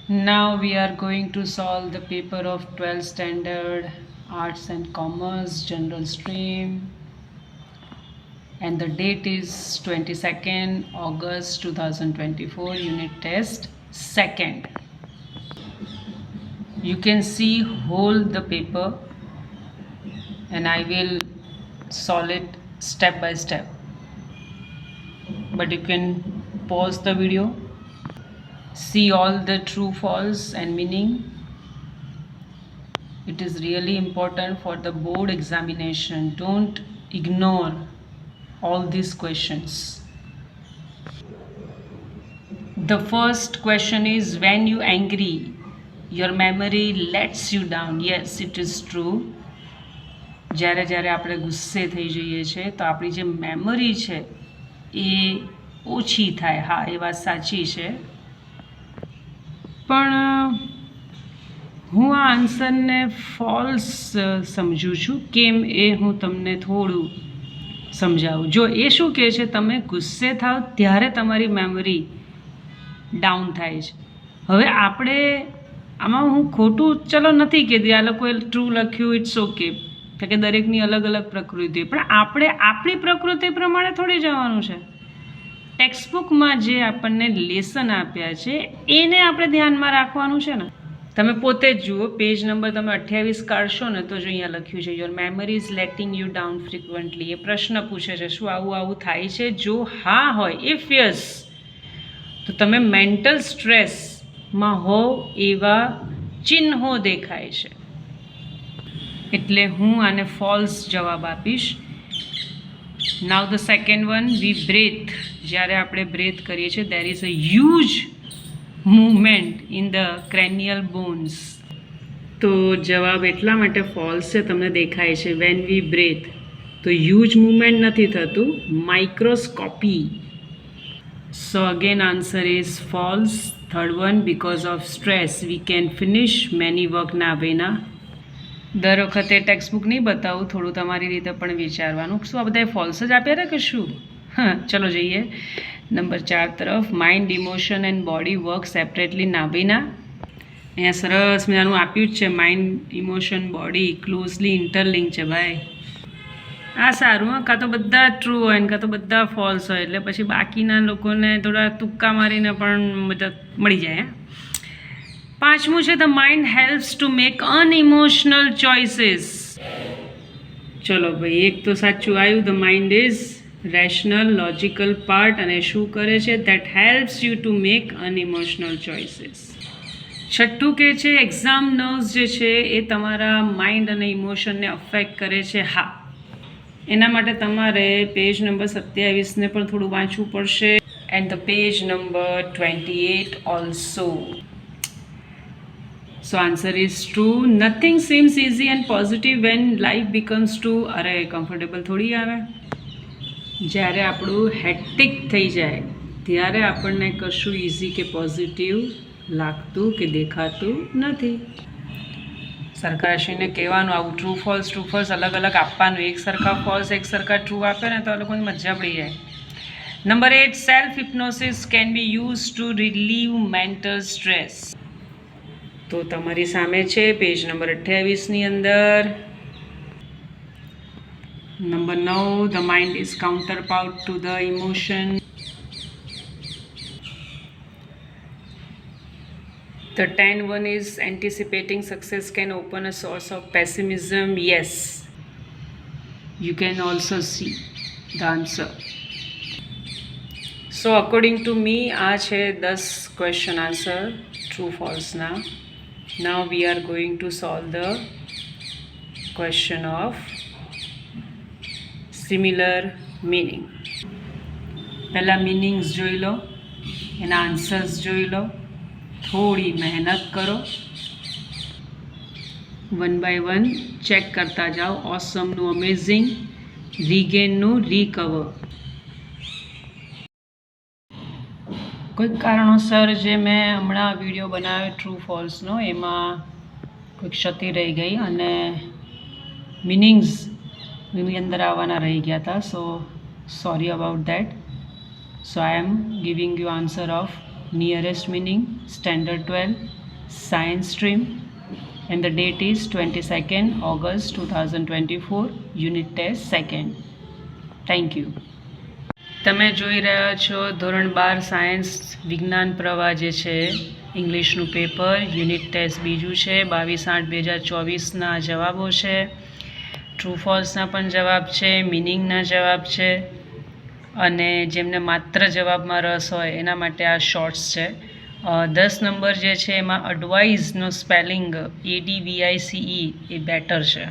Now we are going to solve the paper of 12th standard Arts and Commerce General Stream, and the date is 22nd August 2024, unit test second. You can see hold the paper and I will solve it step by step, but you can pause the video, see all the true false and meaning. It is really important for the board examination. Don't ignore all these questions. The first question is, when you angry, your memory lets you down. Yes, it is true. જ્યારે જ્યારે આપણે ગુસ્સે થઈ જઈએ છીએ તો આપણી જે મેમરી છે એ ઓછી થાય. હા, એ વાત સાચી છે. પણ હું આ આન્સરને ફોલ્સ સમજું છું. કેમ એ હું તમને થોડું સમજાવું. જો એ શું કહે છે, તમે ગુસ્સે થાવ ત્યારે તમારી મેમરી ડાઉન થાય છે. હવે આપણે આમાં હું ખોટું ચલો નથી કહેતી, આ લોકોએ ટ્રુ લખ્યું, ઇટ્સ ઓકે, કે દરેકની અલગ અલગ પ્રકૃતિ, પણ આપણે આપણી પ્રકૃતિ પ્રમાણે થોડી જવાનું છે. ટેક્સ્ટબુકમાં જે આપણને લેસન આપ્યા છે એને આપણે ધ્યાનમાં રાખવાનું છે ને. તમે પોતે જ જુઓ, પેજ નંબર તમે 28 કાઢશો ને તો જો અહીંયા લખ્યું છે, your memory is letting you down frequently. એ પ્રશ્ન પૂછે છે, શું આવું આવું થાય છે? જો હા હોય, ઇફ યસ, તો તમે મેન્ટલ સ્ટ્રેસમાં હો એવા ચિહ્નો દેખાય છે. એટલે હું આને ફોલ્સ જવાબ આપીશ. Now the second one, we breath. જ્યારે આપણે બ્રેથ કરીએ છીએ, there is a huge movement in the cranial bones. તો જવાબ એટલા માટે ફોલ્સ છે, તમને દેખાય છે વેન વી બ્રેથ, તો હ્યુજ મૂવમેન્ટ નથી થતું, microscopy. So again answer is false. Third one, because of stress we can finish many work ના વેના. દર વખતે ટેક્સ્ટબુક નહીં બતાવું, થોડું તમારી રીતે પણ વિચારવાનું. શું આ બધાએ ફોલ્સ જ આપ્યા હતા કે શું? હા, ચલો જઈએ નંબર 4 તરફ. Mind, emotion and body work separately. નાબીના અહીંયા સરસ મજાનું આપ્યું જ છે, mind, emotion, body closely interlink છે ભાઈ. આ સારું. હા, કાં તો બધા ટ્રુ હોય ને કાં તો બધા ફોલ્સ હોય, એટલે પછી બાકીના લોકોને થોડા તુક્કા મારીને પણ મદદ મળી જાય. પાંચમું છે, the mind helps to make unemotional choices. ચલો ભાઈ, એક તો સાચું આવ્યું. The mind is rational logical part, અને શું કરે છે? That helps you to make unemotional choices. છઠ્ઠું કે છે, એક્ઝામ નર્વ્સ જે છે એ તમારા માઇન્ડ અને ઇમોશનને અફેક્ટ કરે છે. હા, એના માટે તમારે પેજ નંબર 27ને પણ થોડું વાંચવું પડશે, and the page number 28 also. So answer is true. Nothing seems easy and positive when life becomes too comfortable થોડી આવે. જ્યારે આપણું હેક્ટિક થઈ જાય ત્યારે આપણને કશું ઇઝી કે પોઝિટિવ લાગતું કે દેખાતું નથી. સરકારશ્રીને કહેવાનું આવું ટ્રુ ફોલ્સ અલગ અલગ આપવાનું. એક સરખા ફોલ્સ એક સરખા ટ્રુ આપે ને તો આ લોકોની મજા પડી જાય. Number 8, self hypnosis can be use to relieve mental stress. તો તમારી સામે છે પેજ નંબર 28ની અંદર. Number 9, the mind is counterpart to the emotion. The 10 one is anticipating success can open a source of pessimism. Yes, you can also see the answer. So according to me, આ છે 10 question answer true false ના. Now we are going to solve the question of similar meaning. પહેલા મીનિંગ્સ જોઈ લો, એના answers જોઈ લો, થોડી મહેનત કરો, 1 by 1 ચેક કરતા જાઓ. ઓસમનું અમેઝિંગ, રીગેનનું રિકવર. કોઈક કારણોસર જે મેં હમણાં વિડીયો બનાવ્યો ટ્રુ ફોલ્સનો, એમાં કોઈક ક્ષતિ રહી ગઈ અને મિનિંગ્સ એની અંદર આવવાના રહી ગયા હતા. સો sorry about that. So I am giving you answer of nearest meaning, standard 12, science stream, and the date is 22nd August 2024, unit test 2nd. Thank you. તમે જોઈ રહ્યા છો ધોરણ 12 સાયન્સ વિજ્ઞાન પ્રવાહ જે છે ઇંગ્લિશનું પેપર, યુનિટ ટેસ્ટ બીજું છે. 22/8/2024ના જવાબો છે. ટ્રુ ફોલ્સના પણ જવાબ છે, મિનિંગના જવાબ છે, અને જેમને માત્ર જવાબમાં રસ હોય એના માટે આ શોર્ટ્સ છે. 10 નંબર જે છે એમાં એડવાઇઝનો સ્પેલિંગ ADVICE એ બેટર છે.